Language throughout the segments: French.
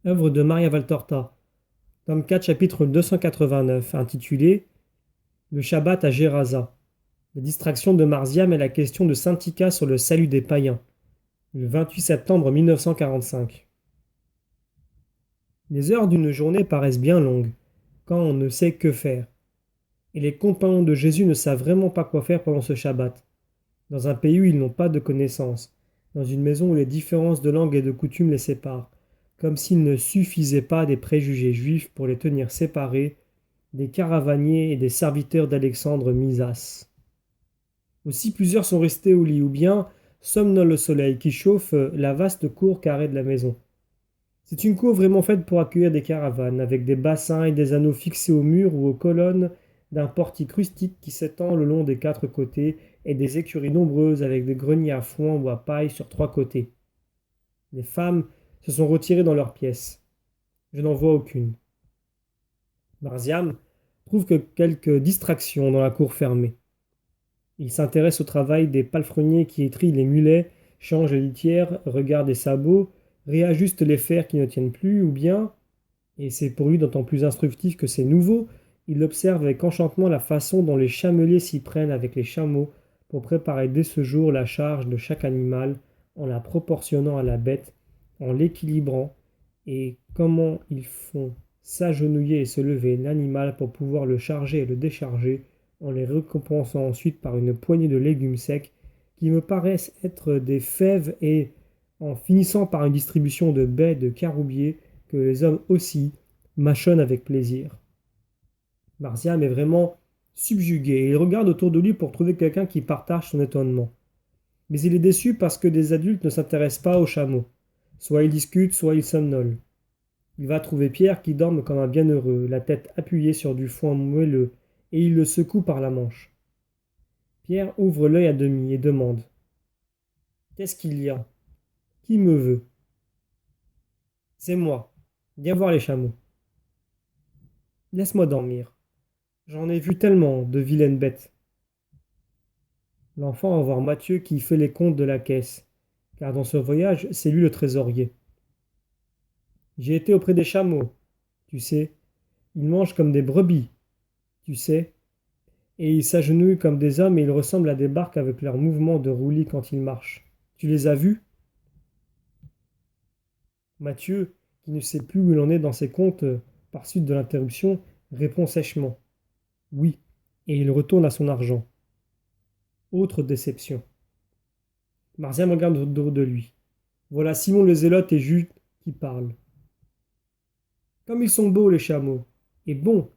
Œuvre de Maria Valtorta, tome 4, chapitre 289, intitulé Le Shabbat à Gerasa. La distraction de Marziam et la question de saint Tika sur le salut des païens. Le 28 septembre 1945. Les heures d'une journée paraissent bien longues, quand on ne sait que faire. Et les compagnons de Jésus ne savent vraiment pas quoi faire pendant ce Shabbat. Dans un pays où ils n'ont pas de connaissances, dans une maison où les différences de langue et de coutumes les séparent, comme s'il ne suffisait pas des préjugés juifs pour les tenir séparés des caravaniers et des serviteurs d'Alexandre Misas. Aussi plusieurs sont restés au lit ou bien somnolent au soleil qui chauffe la vaste cour carrée de la maison. C'est une cour vraiment faite pour accueillir des caravanes, avec des bassins et des anneaux fixés au mur ou aux colonnes d'un portique rustique qui s'étend le long des quatre côtés et des écuries nombreuses avec des greniers à foin ou à paille sur trois côtés. Les femmes se sont retirées dans leurs pièces. Je n'en vois aucune. Marziam trouve que quelques distractions dans la cour fermée. Il s'intéresse au travail des palefreniers qui étrillent les mulets, changent les litières, regardent les sabots, réajustent les fers qui ne tiennent plus, ou bien, et c'est pour lui d'autant plus instructif que c'est nouveau, il observe avec enchantement la façon dont les chameliers s'y prennent avec les chameaux pour préparer dès ce jour la charge de chaque animal en la proportionnant à la bête, en l'équilibrant, et comment ils font s'agenouiller et se lever l'animal pour pouvoir le charger et le décharger, en les récompensant ensuite par une poignée de légumes secs qui me paraissent être des fèves et en finissant par une distribution de baies de caroubiers que les hommes aussi mâchonnent avec plaisir. Marziam est vraiment subjugué et il regarde autour de lui pour trouver quelqu'un qui partage son étonnement. Mais il est déçu parce que des adultes ne s'intéressent pas aux chameaux. Soit ils discutent, soit ils somnolent. Il va trouver Pierre qui dorme comme un bienheureux, la tête appuyée sur du foin moelleux, et il le secoue par la manche. Pierre ouvre l'œil à demi et demande: Qu'est-ce qu'il y a? Qui me veut? C'est moi. Viens voir les chameaux. Laisse-moi dormir. J'en ai vu tellement de vilaines bêtes. L'enfant va voir Mathieu qui fait les comptes de la caisse, car dans ce voyage, c'est lui le trésorier. J'ai été auprès des chameaux, tu sais. Ils mangent comme des brebis, tu sais. Et ils s'agenouillent comme des hommes et ils ressemblent à des barques avec leurs mouvements de roulis quand ils marchent. Tu les as vus? Mathieu, qui ne sait plus où il en est dans ses comptes, par suite de l'interruption, répond sèchement: Oui, et il retourne à son argent. Autre déception. Marziam regarde autour de lui. Voilà Simon le Zélote et Jude qui parlent. Comme ils sont beaux, les chameaux. Et bon,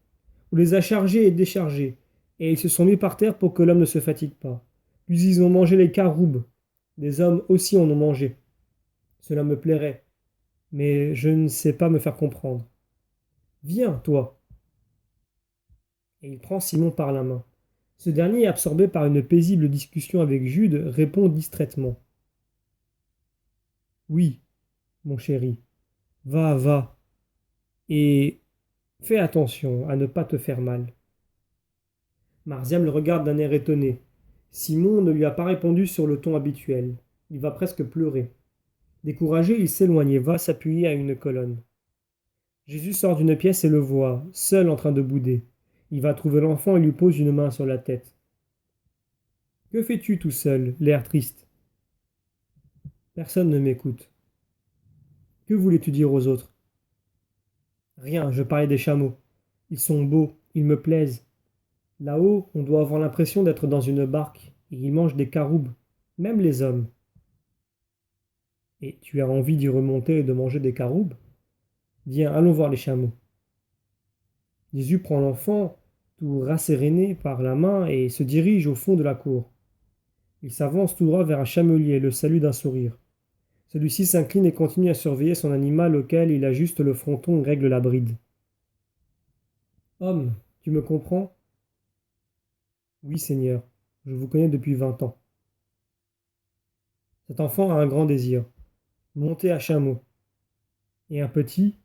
on les a chargés et déchargés, et ils se sont mis par terre pour que l'homme ne se fatigue pas. Puis ils ont mangé les caroubes. Les hommes aussi en ont mangé. Cela me plairait, mais je ne sais pas me faire comprendre. Viens, toi. Et il prend Simon par la main. Ce dernier, absorbé par une paisible discussion avec Jude, répond distraitement. Oui, mon chéri, va, va, et fais attention à ne pas te faire mal. Marziam le regarde d'un air étonné. Simon ne lui a pas répondu sur le ton habituel. Il va presque pleurer. Découragé, il s'éloigne et va s'appuyer à une colonne. Jésus sort d'une pièce et le voit, seul en train de bouder. Il va trouver l'enfant et lui pose une main sur la tête. Que fais-tu tout seul, l'air triste? Personne ne m'écoute. Que voulais-tu dire aux autres? Rien, je parlais des chameaux. Ils sont beaux, ils me plaisent. Là-haut, on doit avoir l'impression d'être dans une barque, et ils mangent des caroubes, même les hommes. Et tu as envie d'y remonter et de manger des caroubes? Viens, allons voir les chameaux. Jésus prend l'enfant, tout rasséréné par la main, et se dirige au fond de la cour. Il s'avance tout droit vers un chamelier et le salue d'un sourire. Celui-ci s'incline et continue à surveiller son animal auquel il ajuste le fronton et règle la bride. Homme, tu me comprends? Oui, Seigneur, je vous connais depuis 20 ans. Cet enfant a un grand désir, monter à chameau, et un petit,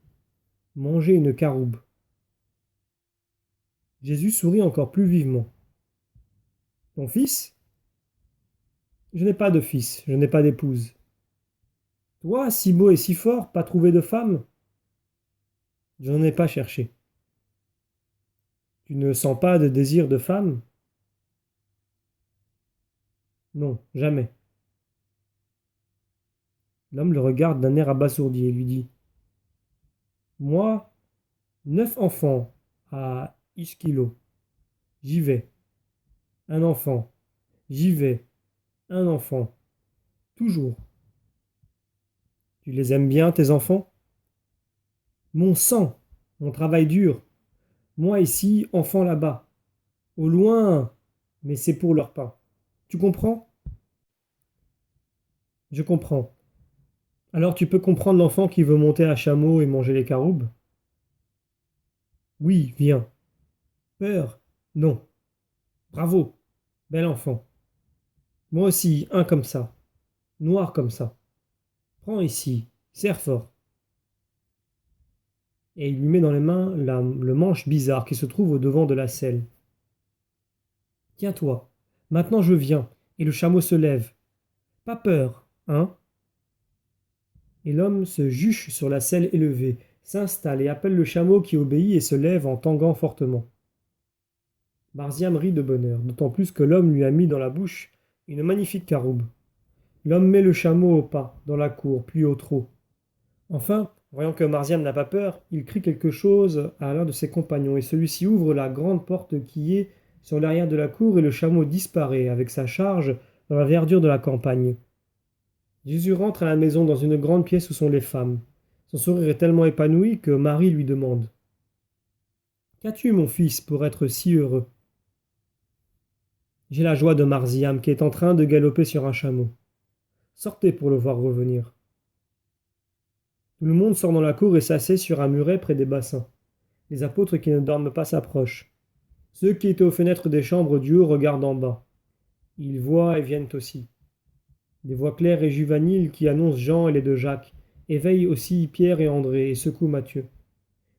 manger une caroube. Jésus sourit encore plus vivement. Ton fils? Je n'ai pas de fils, je n'ai pas d'épouse. Toi, si beau et si fort, pas trouvé de femme? Je n'en ai pas cherché. Tu ne sens pas de désir de femme? Non, jamais. L'homme le regarde d'un air abasourdi et lui dit: Moi, 9 enfants à Ischilo. J'y vais. Un enfant. J'y vais. Un enfant. Toujours. Tu les aimes bien, tes enfants? Mon sang, mon travail dur. Moi ici, enfant là-bas. Au loin, mais c'est pour leur pain. Tu comprends? Je comprends. Alors tu peux comprendre l'enfant qui veut monter à chameau et manger les caroubes? Oui, viens. Peur? Non. Bravo. Bel enfant. Moi aussi, un comme ça. Noir comme ça. Prends ici. Serre fort. Et il lui met dans les mains le manche bizarre qui se trouve au devant de la selle. Tiens-toi. Maintenant je viens. Et le chameau se lève. Pas peur, hein? Et l'homme se juche sur la selle élevée, s'installe et appelle le chameau qui obéit et se lève en tanguant fortement. Marziam rit de bonheur, d'autant plus que l'homme lui a mis dans la bouche une magnifique caroube. L'homme met le chameau au pas, dans la cour, puis au trot. Enfin, voyant que Marziam n'a pas peur, il crie quelque chose à l'un de ses compagnons, et celui-ci ouvre la grande porte qui est sur l'arrière de la cour, et le chameau disparaît avec sa charge dans la verdure de la campagne. Jésus rentre à la maison dans une grande pièce où sont les femmes. Son sourire est tellement épanoui que Marie lui demande: Qu'as-tu, mon fils, pour être si heureux? J'ai la joie de Marziam qui est en train de galoper sur un chameau. Sortez pour le voir revenir. Tout le monde sort dans la cour et s'assied sur un muret près des bassins. Les apôtres qui ne dorment pas s'approchent. Ceux qui étaient aux fenêtres des chambres du haut regardent en bas. Ils voient et viennent aussi. Des voix claires et juvéniles qui annoncent Jean et les deux Jacques, éveillent aussi Pierre et André et secouent Matthieu.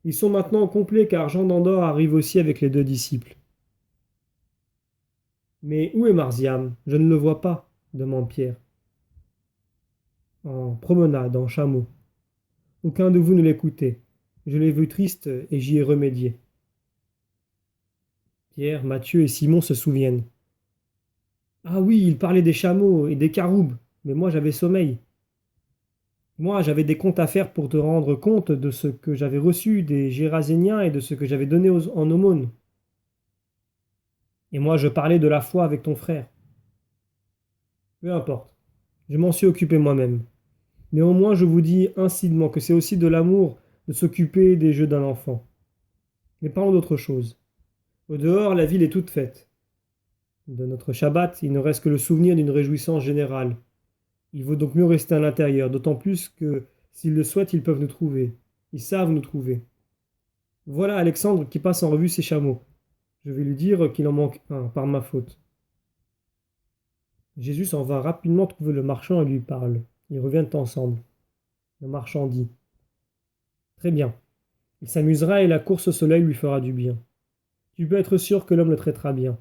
Ils sont maintenant au complet car Jean d'Andorre arrive aussi avec les deux disciples. Mais où est Marziam? Je ne le vois pas, demande Pierre. En promenade, en chameau. Aucun de vous ne l'écoutait. Je l'ai vu triste et j'y ai remédié. Pierre, Matthieu et Simon se souviennent. Ah oui, il parlait des chameaux et des caroubes, mais moi j'avais sommeil. Moi j'avais des comptes à faire pour te rendre compte de ce que j'avais reçu des Géraséniens et de ce que j'avais donné en aumône. Et moi je parlais de la foi avec ton frère. Peu importe, je m'en suis occupé moi-même. Néanmoins, je vous dis incidemment que c'est aussi de l'amour de s'occuper des jeux d'un enfant. Mais parlons d'autre chose. Au dehors, la ville est toute faite. De notre Shabbat, il ne reste que le souvenir d'une réjouissance générale. Il vaut donc mieux rester à l'intérieur, d'autant plus que, s'ils le souhaitent, ils peuvent nous trouver. Ils savent nous trouver. Voilà Alexandre qui passe en revue ses chameaux. Je vais lui dire qu'il en manque un, par ma faute. Jésus s'en va rapidement trouver le marchand et lui parle. Ils reviennent ensemble. Le marchand dit: Très bien. Il s'amusera et la course au soleil lui fera du bien. Tu peux être sûr que l'homme le traitera bien.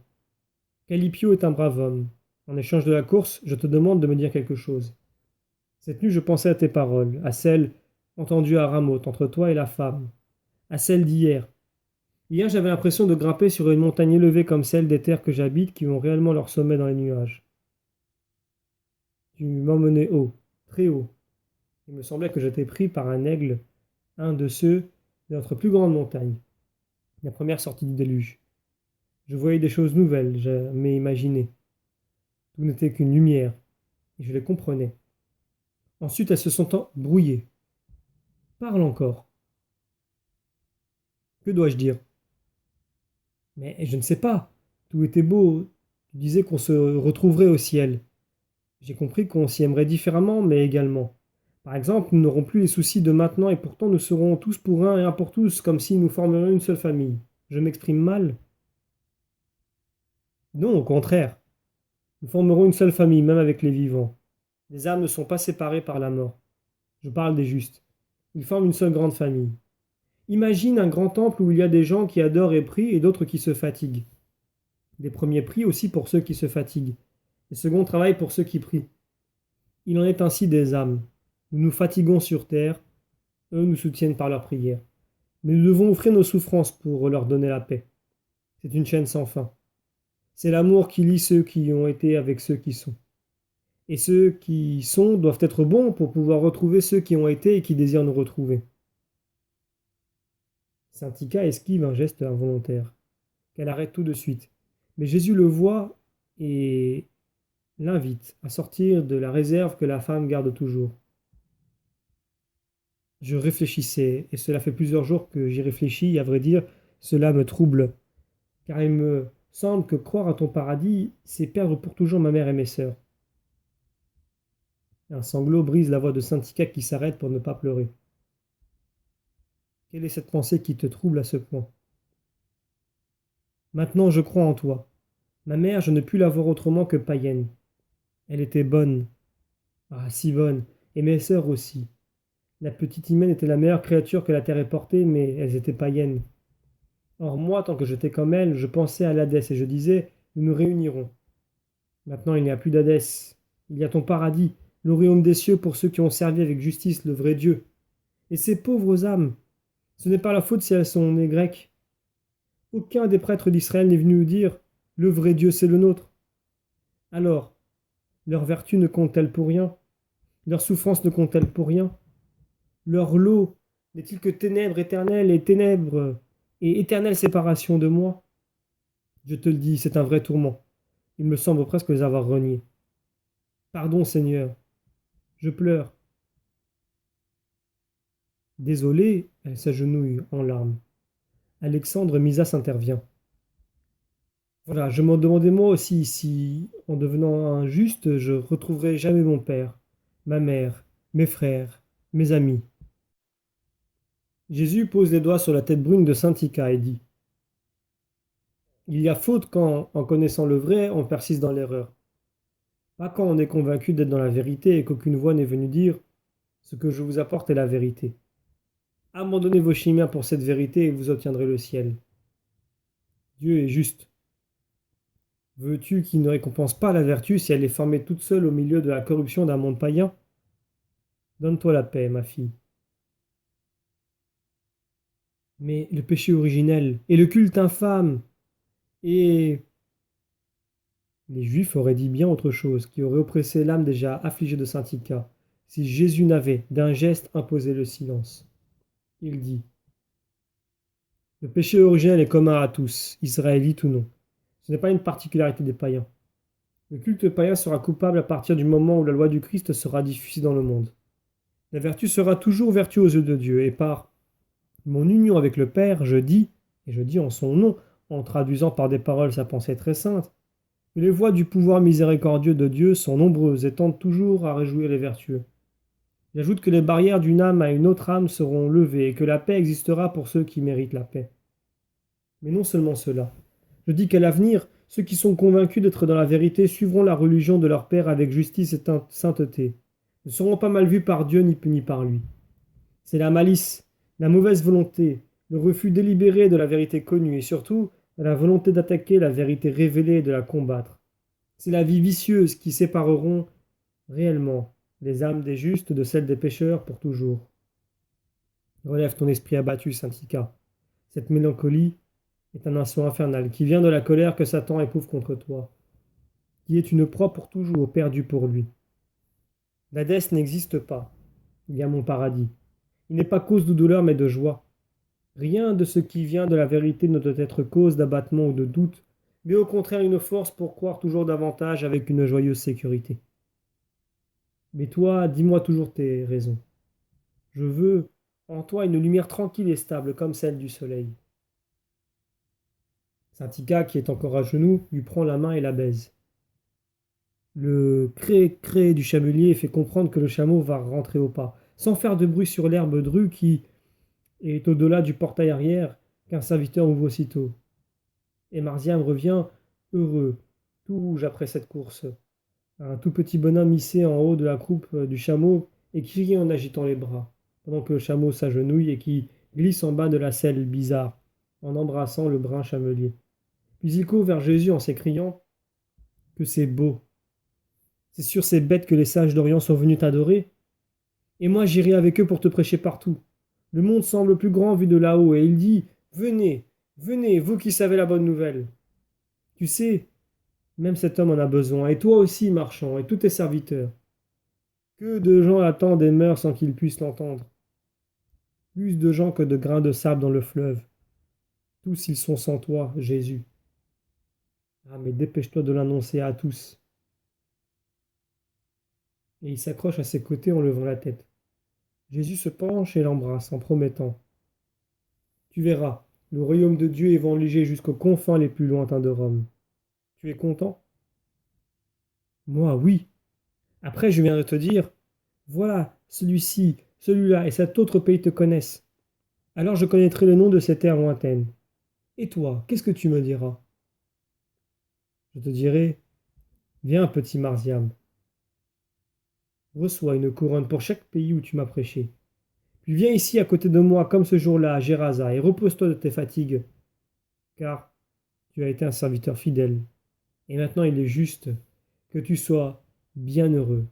Calipio est un brave homme. En échange de la course, je te demande de me dire quelque chose. Cette nuit, je pensais à tes paroles, à celles entendues à Ramoth entre toi et la femme, à celles d'hier. Hier, j'avais l'impression de grimper sur une montagne élevée comme celle des terres que j'habite qui ont réellement leur sommet dans les nuages. Tu m'emmenais haut, très haut. Il me semblait que j'étais pris par un aigle, un de ceux de notre plus grande montagne, la première sortie du déluge. Je voyais des choses nouvelles, jamais imaginées. Tout n'était qu'une lumière, et je les comprenais. Ensuite, elles se sont brouillées. Parle encore. Que dois-je dire? Mais je ne sais pas. Tout était beau. Tu disais qu'on se retrouverait au ciel. J'ai compris qu'on s'y aimerait différemment, mais également. Par exemple, nous n'aurons plus les soucis de maintenant et pourtant nous serons tous pour un et un pour tous, comme si nous formerions une seule famille. Je m'exprime mal? Non, au contraire. Nous formerons une seule famille, même avec les vivants. Les âmes ne sont pas séparées par la mort. Je parle des justes. Ils forment une seule grande famille. Imagine un grand temple où il y a des gens qui adorent et prient et d'autres qui se fatiguent. Des premiers prient aussi pour ceux qui se fatiguent. Les seconds travaillent pour ceux qui prient. Il en est ainsi des âmes. Nous nous fatiguons sur terre, eux nous soutiennent par leurs prières. Mais nous devons offrir nos souffrances pour leur donner la paix. C'est une chaîne sans fin. C'est l'amour qui lie ceux qui ont été avec ceux qui sont. Et ceux qui sont doivent être bons pour pouvoir retrouver ceux qui ont été et qui désirent nous retrouver. Saint-Ika esquive un geste involontaire, qu'elle arrête tout de suite. Mais Jésus le voit et l'invite à sortir de la réserve que la femme garde toujours. Je réfléchissais, et cela fait plusieurs jours que j'y réfléchis, et à vrai dire, cela me trouble, car il me semble que croire à ton paradis, c'est perdre pour toujours ma mère et mes sœurs. Un sanglot brise la voix de Saint-Ika qui s'arrête pour ne pas pleurer. Quelle est cette pensée qui te trouble à ce point? Maintenant je crois en toi. Ma mère, je ne puis la voir autrement que païenne. Elle était bonne. Ah, si bonne. Et mes sœurs aussi. La petite Hymen était la meilleure créature que la terre ait portée, mais elles étaient païennes. Or moi, tant que j'étais comme elles, je pensais à l'Hadès et je disais, nous nous réunirons. Maintenant il n'y a plus d'Hadès. Il y a ton paradis, le royaume des cieux pour ceux qui ont servi avec justice le vrai Dieu. Et ces pauvres âmes, ce n'est pas la faute si elles sont nées grecques. Aucun des prêtres d'Israël n'est venu nous dire, le vrai Dieu c'est le nôtre. Alors, leur vertu ne compte-t-elle pour rien? Leur souffrance ne compte-t-elle pour rien? Leur lot n'est-il que ténèbres éternelles et ténèbres et éternelle séparation de moi? Je te le dis, c'est un vrai tourment. Il me semble presque les avoir reniés. Pardon, Seigneur, je pleure. Désolée, elle s'agenouille en larmes. Alexandre Misas intervient. Voilà, je me demandais moi aussi si, en devenant injuste, je retrouverais jamais mon père, ma mère, mes frères, mes amis. Jésus pose les doigts sur la tête brune de saint Ika et dit: il y a faute quand, en connaissant le vrai, on persiste dans l'erreur. Pas quand on est convaincu d'être dans la vérité et qu'aucune voix n'est venue dire: ce que je vous apporte est la vérité. Abandonnez vos chimères pour cette vérité et vous obtiendrez le ciel. Dieu est juste. Veux-tu qu'il ne récompense pas la vertu si elle est formée toute seule au milieu de la corruption d'un monde païen? Donne-toi la paix, ma fille. Mais le péché originel, et le culte infâme, et les Juifs auraient dit bien autre chose, qui aurait oppressé l'âme déjà affligée de saint Ika, si Jésus n'avait, d'un geste, imposé le silence. Il dit: le péché originel est commun à tous, israélites ou non. Ce n'est pas une particularité des païens. Le culte païen sera coupable à partir du moment où la loi du Christ sera diffusée dans le monde. La vertu sera toujours vertu aux yeux de Dieu, et par mon union avec le Père, je dis, et je dis en son nom, en traduisant par des paroles sa pensée très sainte, que les voies du pouvoir miséricordieux de Dieu sont nombreuses et tendent toujours à réjouir les vertueux. J'ajoute que les barrières d'une âme à une autre âme seront levées et que la paix existera pour ceux qui méritent la paix. Mais non seulement cela. Je dis qu'à l'avenir, ceux qui sont convaincus d'être dans la vérité suivront la religion de leur Père avec justice et sainteté, ne seront pas mal vus par Dieu ni punis par lui. C'est la malice, la mauvaise volonté, le refus délibéré de la vérité connue et surtout la volonté d'attaquer la vérité révélée et de la combattre. C'est la vie vicieuse qui sépareront réellement les âmes des justes de celles des pécheurs pour toujours. Relève ton esprit abattu, saint Ika. Cette mélancolie est un insolent infernal qui vient de la colère que Satan éprouve contre toi, qui est une proie pour toujours perdue pour lui. L'Hadès n'existe pas. Il y a mon paradis. Il n'est pas cause de douleur mais de joie. Rien de ce qui vient de la vérité ne doit être cause d'abattement ou de doute, mais au contraire une force pour croire toujours davantage avec une joyeuse sécurité. Mais toi, dis-moi toujours tes raisons. Je veux en toi une lumière tranquille et stable comme celle du soleil. Saint Ika, qui est encore à genoux, lui prend la main et la baise. Le cré-cré du chamelier fait comprendre que le chameau va rentrer au pas, sans faire de bruit sur l'herbe drue qui est au-delà du portail arrière qu'un serviteur ouvre aussitôt. Et Marziam revient heureux, tout rouge après cette course. Un tout petit bonhomme hissé en haut de la croupe du chameau et qui rit en agitant les bras, pendant que le chameau s'agenouille et qui glisse en bas de la selle bizarre, en embrassant le brun chamelier. Puis il court vers Jésus en s'écriant que c'est beau. C'est sur ces bêtes que les sages d'Orient sont venus t'adorer. Et moi j'irai avec eux pour te prêcher partout. Le monde semble plus grand vu de là-haut, et il dit, venez, venez, vous qui savez la bonne nouvelle. Tu sais, même cet homme en a besoin, et toi aussi, marchand, et tous tes serviteurs. Que de gens attendent et meurent sans qu'ils puissent l'entendre. Plus de gens que de grains de sable dans le fleuve. Tous ils sont sans toi, Jésus. Ah, mais dépêche-toi de l'annoncer à tous. Et il s'accroche à ses côtés en levant la tête. Jésus se penche et l'embrasse en promettant. Tu verras, le royaume de Dieu est évangélisé jusqu'aux confins les plus lointains de Rome. Tu es content? Moi, oui. Après, je viens de te dire, voilà, celui-ci, celui-là et cet autre pays te connaissent. Alors je connaîtrai le nom de ces terres lointaines. Et toi, qu'est-ce que tu me diras? Je te dirai, viens, petit Marziam, reçois une couronne pour chaque pays où tu m'as prêché. Puis viens ici à côté de moi comme ce jour-là à Gérasa et repose-toi de tes fatigues, car tu as été un serviteur fidèle. Et maintenant il est juste que tu sois bien heureux.